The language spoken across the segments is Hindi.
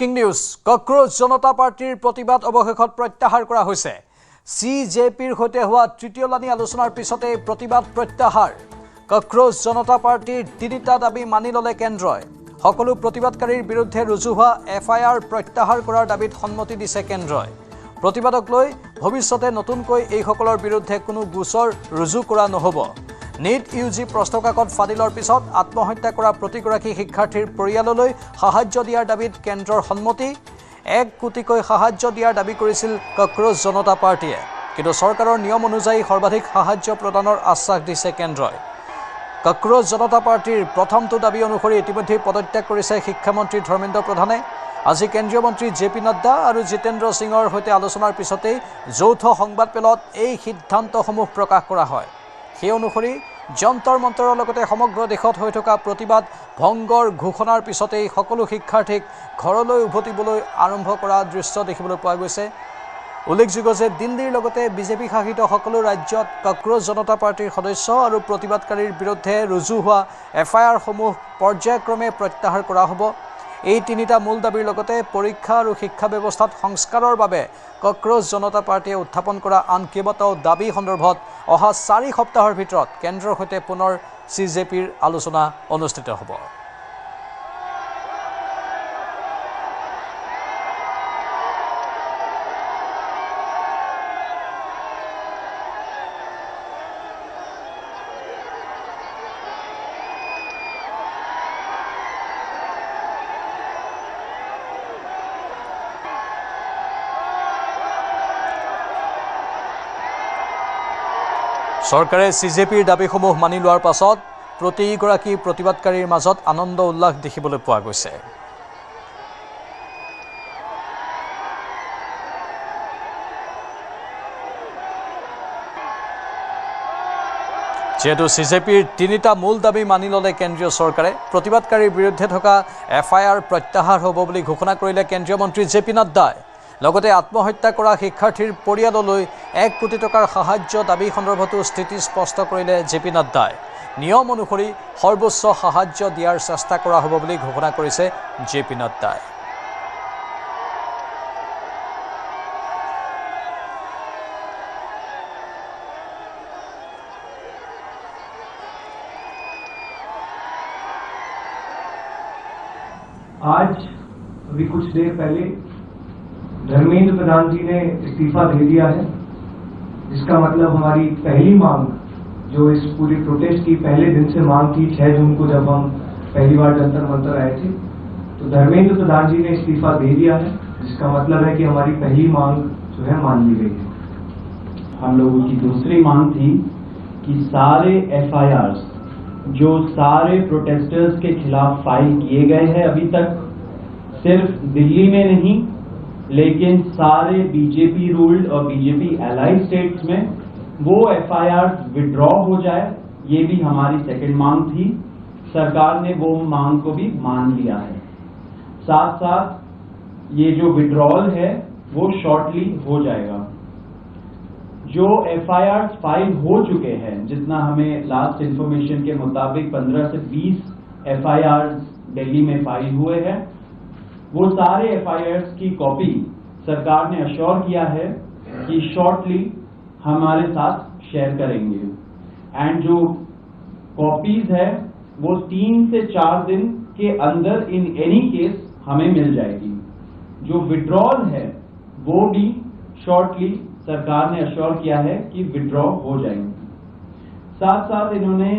ব্ৰেকিং নিউজ কক্ৰোচ জনতা পাৰ্টিৰ প্ৰতিবাদ অৱশেষত প্ৰত্যাহাৰ কৰা হৈছে CJPৰ সৈতে হোৱা তৃতীয়লানি আলোচনাৰ পিছতে প্ৰতিবাদ প্ৰত্যাহাৰ কক্ৰোচ জনতা পাৰ্টিৰ তিনিটা দাবী মানি ললে কেন্দ্ৰই সকলো প্ৰতিবাদকাৰীৰ বিৰুদ্ধে ৰুজু হোৱা FIR প্ৰত্যাহাৰ কৰাৰ দাবীত সন্মতি দিছে কেন্দ্ৰই প্ৰতিবাদক লৈ ভৱিষ্যতে নতুনকৈ এই সকলৰ বিৰুদ্ধে কোনো গোচৰ ৰুজু কৰা নহব নীট UG প্ৰশ্নকাকত ফাদিলৰ পিছত আত্মহত্যা কৰা প্ৰতিগৰাকী শিক্ষাৰ্থীৰ পৰিয়াললৈ সাহায্য দিয়াৰ দাবীত কেন্দ্ৰৰ সন্মতি 1 কোটিকৈ সাহায্য দিয়াৰ দাবী কৰিছিল কক্ৰোচ জনতা পাৰ্টিয়ে কিন্তু চৰকাৰৰ নিয়ম অনুযায়ী সৰ্বাধিক সাহায্য প্ৰদানৰ আশ্বাস দিছে কেন্দ্ৰই কক্ৰোচ জনতা পাৰ্টিৰ প্ৰথমটো দাবী অনুসৰি ইতিমধ্যে পদত্যাগ কৰিছে শিক্ষামন্ত্ৰী ধৰ্মেন্দ্ৰ প্ৰধানে আজি কেন্দ্ৰীয় মন্ত্ৰী JP নাড্ডা আৰু জিতেন্দ্ৰ সিঙৰ সৈতে আলোচনাৰ পিছতেই যৌথ সংবাদমেলত এই সিদ্ধান্তসমূহ প্ৰকাশ কৰা হয় সেই অনুসৰি যন্তৰ মন্তৰৰ লগতে সমগ্ৰ দেশত হৈ থকা প্ৰতিবাদ ভংগৰ ঘোষণাৰ পিছতেই সকলো শিক্ষাৰ্থীক ঘৰলৈ উভতিবলৈ আৰম্ভ কৰা দৃশ্য দেখিবলৈ পোৱা গৈছে উল্লেখযোগ্য যে দিল্লীৰ লগতে বিজেপি শাসিত সকলো ৰাজ্যত কক্ৰোচ জনতা পাৰ্টিৰ সদস্য আৰু প্ৰতিবাদকাৰীৰ বিৰুদ্ধে ৰুজু হোৱা FIR সমূহ পৰ্যায়ক্ৰমে প্ৰত্যাহাৰ কৰা হ'ব এই তিনিটা মূল দাবীৰ লগতে পৰীক্ষা আৰু শিক্ষা ব্যৱস্থাত সংস্কাৰৰ বাবে কক্ৰোচ জনতা পাৰ্টিয়ে উত্থাপন কৰা আন কেইবাটাও দাবী সন্দৰ্ভত অহা 4 সপ্তাহৰ ভিতৰত কেন্দ্ৰৰ সৈতে পুনৰ CJPৰ আলোচনা অনুষ্ঠিত হ'ব চৰকাৰে CJPৰ দাবীসমূহ মানি লোৱাৰ পাছত প্ৰতিগৰাকী প্ৰতিবাদকাৰীৰ মাজত আনন্দ উল্লাস দেখিবলৈ পোৱা গৈছে যেহেতু CJPৰ তিনিটা মূল দাবী মানি ললে কেন্দ্ৰীয় চৰকাৰে প্ৰতিবাদকাৰীৰ বিৰুদ্ধে থকা FIR প্ৰত্যাহাৰ হ'ব বুলি ঘোষণা কৰিলে কেন্দ্ৰীয় মন্ত্ৰী JP নাড্ডাই লগতে আত্মহত্যা কৰা শিক্ষাৰ্থীৰ পৰিয়াললৈ 1 কোটি টকাৰ সাহায্য দাবী সন্দৰ্ভতো স্থিতি স্পষ্ট কৰিলে JP নাড্ডাই নিয়ম অনুসৰি সৰ্বোচ্চ সাহায্য দিয়াৰ চেষ্টা কৰা হ'ব বুলি ঘোষণা কৰিছে JP নাড্ডাই आज अभी कुछ देर पहले धर्मेंद्र प्रधान जी ने इस्तीफा दे दिया है इसका मतलब हमारी पहली मांग जो इस पूरी प्रोटेस्ट की पहले दिन से मांग थी 6 जून को जब हम पहली बार जंतर मंतर आए थे तो धर्मेंद्र प्रधान जी ने इस्तीफा दे दिया है जिसका मतलब है कि हमारी पहली मांग जो है मान ली गई है हम लोगों की दूसरी मांग थी कि सारे FIRs जो सारे प्रोटेस्टर्स के खिलाफ फाइल किए गए हैं अभी तक सिर्फ दिल्ली में नहीं लेकिन सारे बीजेपी रूल्ड और बीजेपी एलाइड स्टेट्स में वो FIRs विड्रॉ हो जाए ये भी हमारी सेकंड मांग थी सरकार ने वो मांग को भी मान लिया है साथ साथ ये जो विड्रॉल है वो शॉर्टली हो जाएगा जो FIRs फाइल हो चुके हैं जितना हमें लास्ट इंफॉर्मेशन के मुताबिक 15 से 20 FIRs दिल्ली में फाइल हुए हैं वो सारे FIRs की कॉपी सरकार ने अश्योर किया है कि शॉर्टली हमारे साथ शेयर करेंगे एंड जो कॉपीज है वो 3 से 4 दिन के अंदर इन एनी केस हमें मिल जाएगी जो विड्रॉल है वो भी शॉर्टली सरकार ने अश्योर किया है कि विड्रॉ हो जाएंगे साथ साथ इन्होंने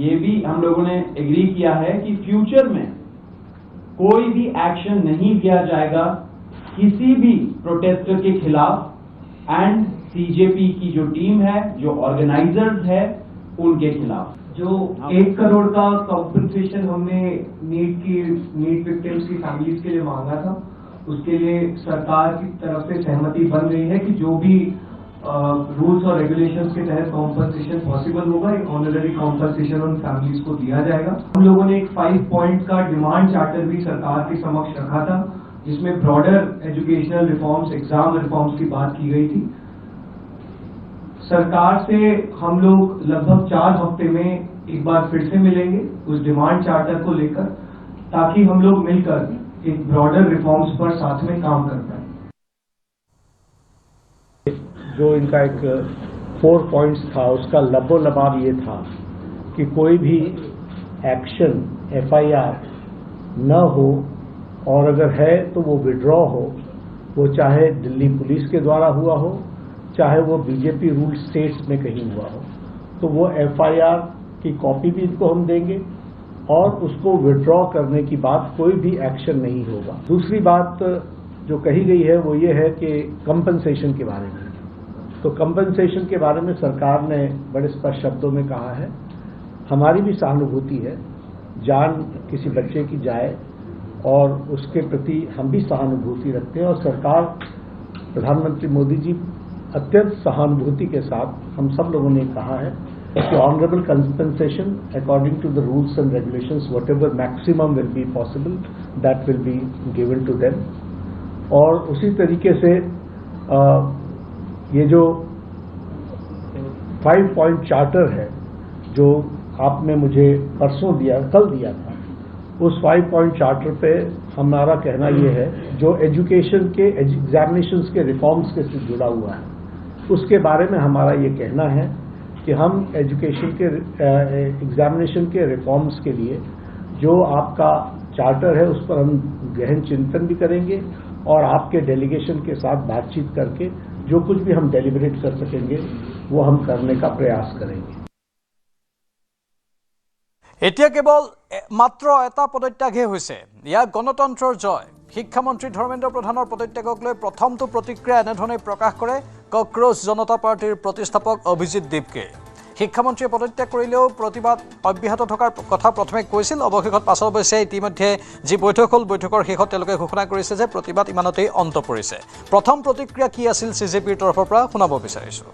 ये भी हम लोगों ने एग्री किया है कि फ्यूचर में कोई भी एक्शन नहीं लिया जाएगा किसी भी प्रोटेस्टर के खिलाफ एंड CJP की जो टीम है जो ऑर्गेनाइजर्स है उनके खिलाफ जो 1 करोड़ का कॉम्पनसेशन हमने नीट विक्टिम्स की फैमिलीज के लिए मांगा था उसके लिए सरकार की तरफ से सहमति बन रही है कि जो भी रूल्स और रेगुलेशंस के तहत कॉम्पनसेशन पॉसिबल होगा एक ऑनररी कॉम्पनसेशन उन फैमिलीज को दिया जाएगा हम लोगों ने एक 5 पॉइंट का डिमांड चार्टर भी सरकार के समक्ष रखा था जिसमें broader educational reforms exam reforms की बात की गई थी सरकार से हम लोग लगभग 4 हफ्ते में एक बार फिर से मिलेंगे उस डिमांड चार्टर को लेकर ताकि हम लोग मिलकर एक ब्रॉडर रिफॉर्म्स पर साथ में काम कर पाए। जो इनका एक 4 पॉइंट्स था, उसका लबो लबाब ये था कि कोई भी एक्शन FIR न हो, और अगर है तो वो विड्रॉ हो, वो चाहे दिल्ली पुलिस के द्वारा हुआ हो, चाहे वो बीजेपी रूल स्टेट्स में कहीं हुआ हो, तो वो FIR की कॉपी भी इनको हम देंगे और उसको विड्रॉ करने की बात कोई भी एक्शन नहीं होगा। दूसरी बात जो कही गई है वो ये है कि कंपनसेशन के बारे में, तो कंपनसेशन के बारे में सरकार ने बड़े स्पष्ट शब्दों में कहा है, हमारी भी सहानुभूति है, जान किसी बच्चे की जाए और उसके प्रति हम भी सहानुभूति रखते हैं, और सरकार प्रधानमंत्री मोदी जी अत्यंत सहानुभूति के साथ हम सब लोगों ने कहा है कि honourable compensation according to the rules and regulations whatever maximum will be possible that will be given to them. और उसी तरीके से ये जो 5 पॉइंट चार्टर है जो आपने मुझे परसों दिया, कल दिया था, उस 5 पॉइंट चार्टर पे हमारा कहना ये है, जो एजुकेशन के एग्जामिनेशंस के रिफॉर्म्स के से जुड़ा हुआ है, उसके बारे में हमारा ये कहना है कि हम एजुकेशन के एग्जामिनेशन के रिफॉर्म्स के लिए जो आपका चार्टर है उस पर हम गहन चिंतन भी करेंगे और आपके डेलीगेशन के साथ बातचीत करके जो कुछ भी हम डेलिब्रेट कर सकेंगे वो हम करने का प्रयास करेंगे। এতিয়া কেৱল মাত্ৰ এটা পদত্যাগহে হৈছে, ইয়াক গণতন্ত্ৰৰ জয়। শিক্ষামন্ত্ৰী ধৰ্মেন্দ্ৰ প্ৰধানৰ পদত্যাগক লৈ প্ৰথমটো প্ৰতিক্ৰিয়া এনেধৰণে প্ৰকাশ কৰে কক্ৰোচ জনতা পাৰ্টিৰ প্ৰতিষ্ঠাপক অভিজিৎ দেৱকে। শিক্ষামন্ত্ৰীয়ে পদত্যাগ কৰিলেও প্ৰতিবাদ অব্যাহত থকাৰ কথা প্ৰথমে কৈছিল, অৱশেষত পাছত অৱশ্যে ইতিমধ্যে যি বৈঠক হ'ল, বৈঠকৰ শেষত তেওঁলোকে ঘোষণা কৰিছে যে প্ৰতিবাদ ইমানতেই অন্ত পৰিছে। প্ৰথম প্ৰতিক্ৰিয়া কি আছিল CJPৰ তৰফৰ পৰা শুনাব বিচাৰিছোঁ।